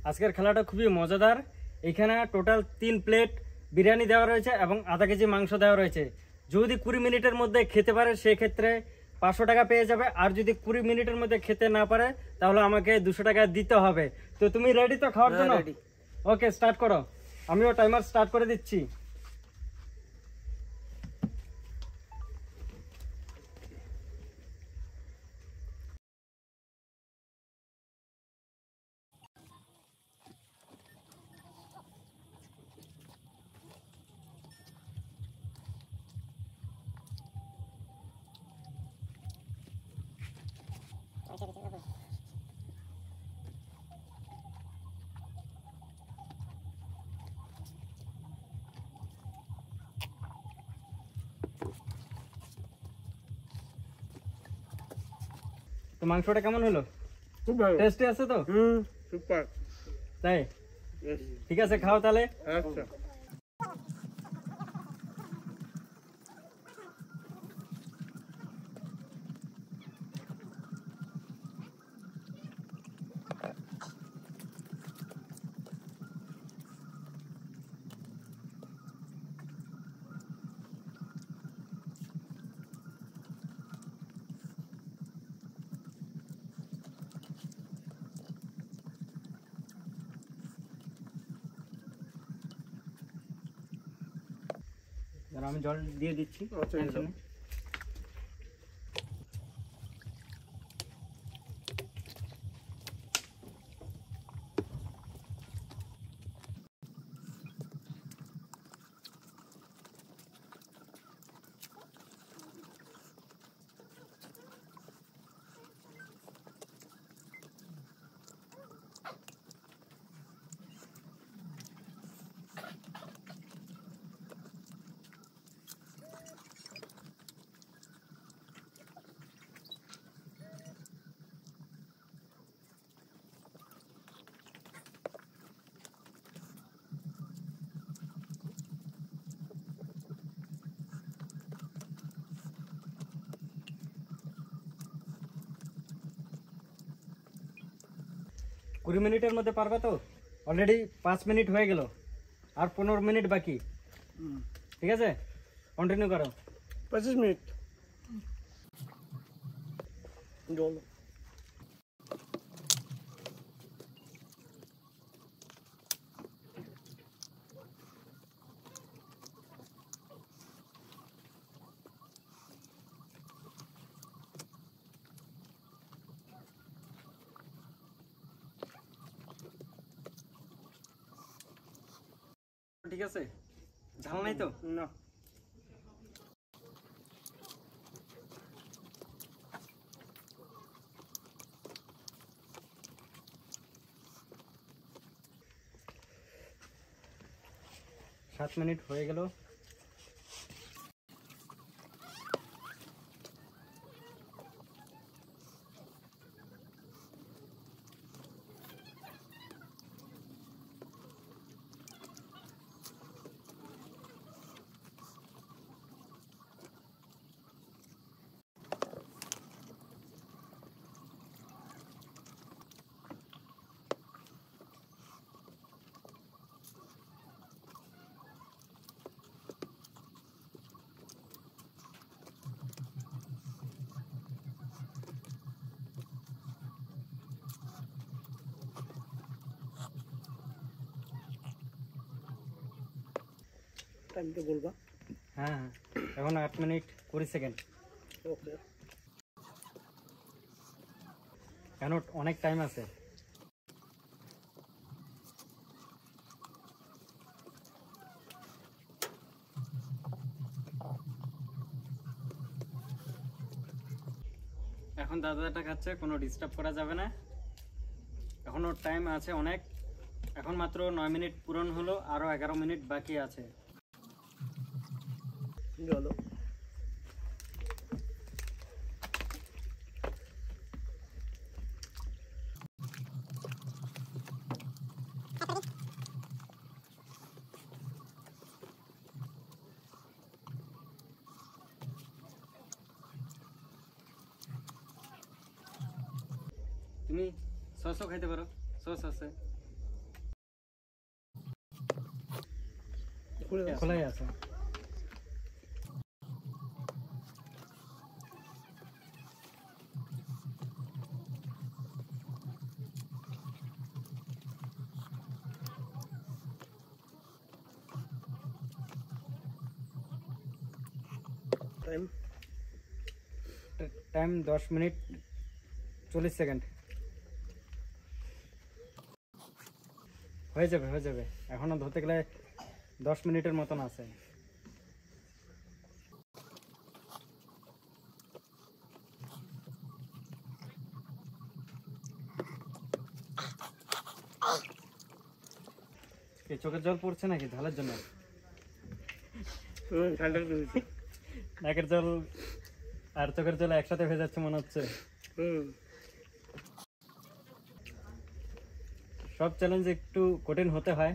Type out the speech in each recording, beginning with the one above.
আজকের খেলাটা খুবই মজাদার। এখানে টোটাল 3 প্লেট বিরিয়ানি দেওয়া রয়েছে এবং আধা কেজি মাংস দেওয়া রয়েছে। যদি 20 মিনিটের মধ্যে খেতে পারে সেক্ষেত্রে 500 টাকা পেয়ে যাবে, আর যদি 20 মিনিটের মধ্যে খেতে না পারে তাহলে আমাকে 200 টাকা দিতে হবে। তো তুমি রেডি তো খাওয়ার জন্য? ওকে, স্টার্ট করো। আমিও টাইমার স্টার্ট করে দিচ্ছি। তো মাংসটা কেমন হলো? খুব ভালো, টেস্টি আছে তো? সুপার। তাই ঠিক আছে, খাও তাহলে। আচ্ছা, আমি জল দিয়ে দিচ্ছি। আচ্ছা, টেনশন নেই। কুড়ি মিনিটের মধ্যে পারবে তো? অলরেডি 5 মিনিট হয়ে গেল, আর 15 মিনিট বাকি। ঠিক আছে, কন্টিনিউ করো। 25 মিনিট জল। ঠিক আছে, ঝাল নাই তো? না, সাত মিনিট হয়ে গেল। টাইমটা বলবা? হ্যাঁ হ্যাঁ, এখন 8 মিনিট 20 সেকেন্ড। ওকে, কেন অনেক টাইম আছে। এখন দাদাটা খাচ্ছে, কোনো ডিস্টার্ব করা যাবে না। এখনো টাইম আছে অনেক। এখন মাত্র 9 মিনিট পূরণ হলো, আরো 11 মিনিট বাকি আছে। চলো। তুমি সসও খাইতে পারো, সস আছে। খোলাই আছে। Time 10 minute 40 second. হয়ে যাবে এখনো ধরতে গেলে 10 মিনিটের মতন আছে। চোখের জল পড়ছে নাকি ঝালের জন্য? নাকের জল আর চোখের জল একসাথে হয়ে যাচ্ছে মনে হচ্ছে। সব চ্যালেঞ্জ একটু কঠিন হতে হয়।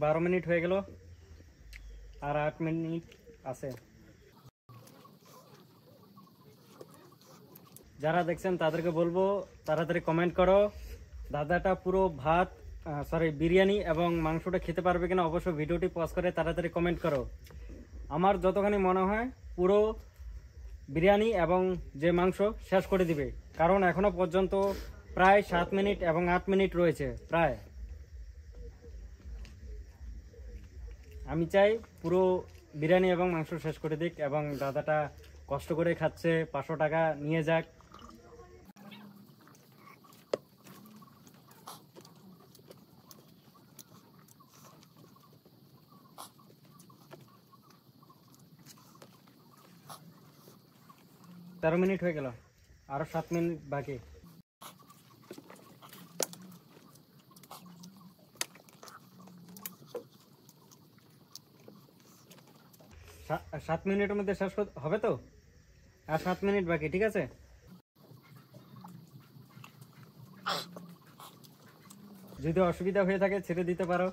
বারো মিনিট হয়ে গেল, আর 8 মিনিট আছে। যারা দেখছেন তাদেরকে বলবো তাড়াতাড়ি কমেন্ট করো, দাদাটা পুরো ভাত বিরিয়ানি এবং মাংসটা খেতে পারবে কিনা। অবশ্যই ভিডিওটি পজ করে তাড়াতাড়ি কমেন্ট করো। আমার যতখানি মনে হয় পুরো বিরিয়ানি এবং যে মাংস শেষ করে দিবে, কারণ এখনো পর্যন্ত প্রায় 7 মিনিট এবং 8 মিনিট রয়েছে প্রায়। আমি চাই পুরো বিরিয়ানি এবং মাংস শেষ করে দিক, এবং দাদাটা কষ্ট করে খাচ্ছে, 500 টাকা নিয়ে যাক। তেরো মিনিট হয়ে গেল, আরো 7 মিনিট বাকি। সাত মিনিটের মধ্যে শেষ হবে তো? আর 7 মিনিট বাকি, ঠিক আছে। যদি অসুবিধা হয়ে থাকে ছেড়ে দিতে পারো।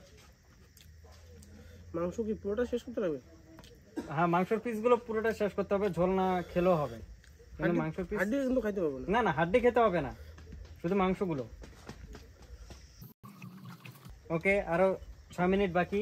মাংস কি পুরোটা শেষ করতে লাগবে? হ্যাঁ, মাংসের পিসগুলো পুরোটা শেষ করতে হবে, ঝোল না খেলেও হবে। কিন্তু মাংসের পিস হাড্ডি কিন্তু খাইতে পারবো না। না, হাড্ডি খেতে হবে না, শুধু মাংসগুলো। ওকে, আরো 6 মিনিট বাকি।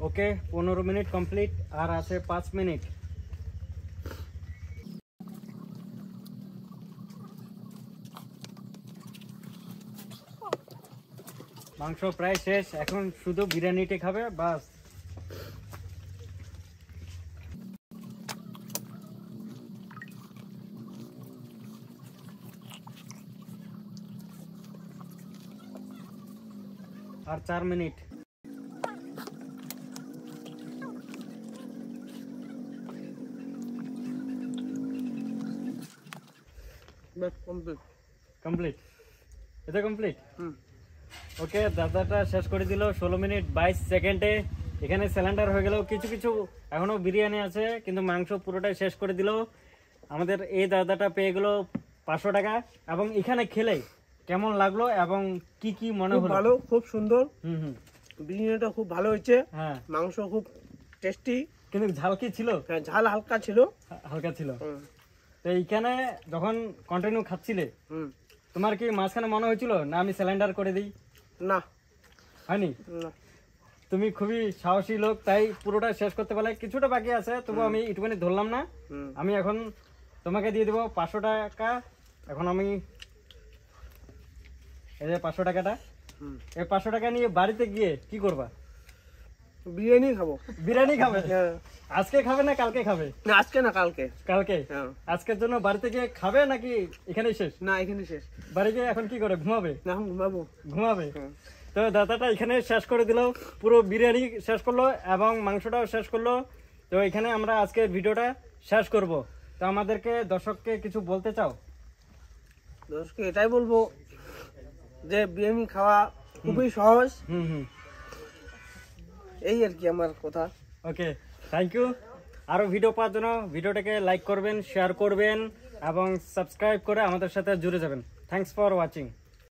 ওকে, 15 মিনিট কমপ্লিট, আর আছে 5 মিনিট। মাংস প্রায় শেষ, এখন শুধু বিরিয়ানিটি খাবে বাস। আর 4 মিনিট। কমপ্লিট, এটা কমপ্লিট। ওকে, দাদাটা শেষ করে দিল 16 মিনিট 22 সেকেন্ডে। এখানে সিলিন্ডার হয়ে গেল, কিছু কিছু এখনো বিরিয়ানি আছে, কিন্তু মাংস পুরোটাই শেষ করে দিল। আমাদের এই দাদাটা পেয়ে গেল 500 টাকা। এবং এখানে খেলে কেমন লাগলো এবং কি কি মনে হলো? ভালো, খুব সুন্দর। বিরিয়ানিটা খুব ভালো হয়েছে। হ্যাঁ, মাংস খুব টেস্টি। কিন্তু ঝাল কি ছিল? হ্যাঁ, ঝাল হালকা ছিল। হালকা ছিল। তো এইখানে যখন কন্টিনিউ খাচ্ছিলে, তোমার কি মাঝখানে মনে হয়েছিল না আমি সিলিন্ডার করে দিই? না, হয়নি। তুমি খুবই সাহসী লোক, তাই পুরোটা শেষ করতে পারলে। কিছুটা বাকি আছে, তবু আমি একটুখানি ধরলাম না। আমি এখন তোমাকে দিয়ে দেবো 500 টাকা। এখন আমি এই যে 500 টাকাটা, এই 500 টাকা নিয়ে বাড়িতে গিয়ে কি করবা? বিরিয়ানি খাবো। বিরিয়ানি খাবে? আজকে খাবে না কালকে খাবে? না, আজকে না, কালকে। কালকে? আজকের জন্য বাড়িতে গিয়ে খাবে নাকি এখানেই শেষ? না, এখানে শেষ। বাড়ি গিয়ে এখন কি করে, ঘুমাবে? না, এখন ঘুমাবো। ঘুমাবে। তো দাদাটা এখানে শেষ করে দিল, পুরো বিরিয়ানি শেষ করলো এবং মাংসটাও শেষ করলো। তো এখানে আমরা আজকের ভিডিওটা শেষ করব। তো আমাদেরকে দর্শককে কিছু বলতে চাও? দর্শককে এটাই বলবো যে বিরিয়ানি খাওয়া খুবই সহজ, হুম এই আর কি আমার কথা। ওকে, থ্যাংক ইউ। আরও ভিডিও পাওয়ার জন্য ভিডিওটাকে লাইক করবেন, শেয়ার করবেন এবং সাবস্ক্রাইব করে আমাদের সাথে জুড়ে যাবেন। Thanks for watching.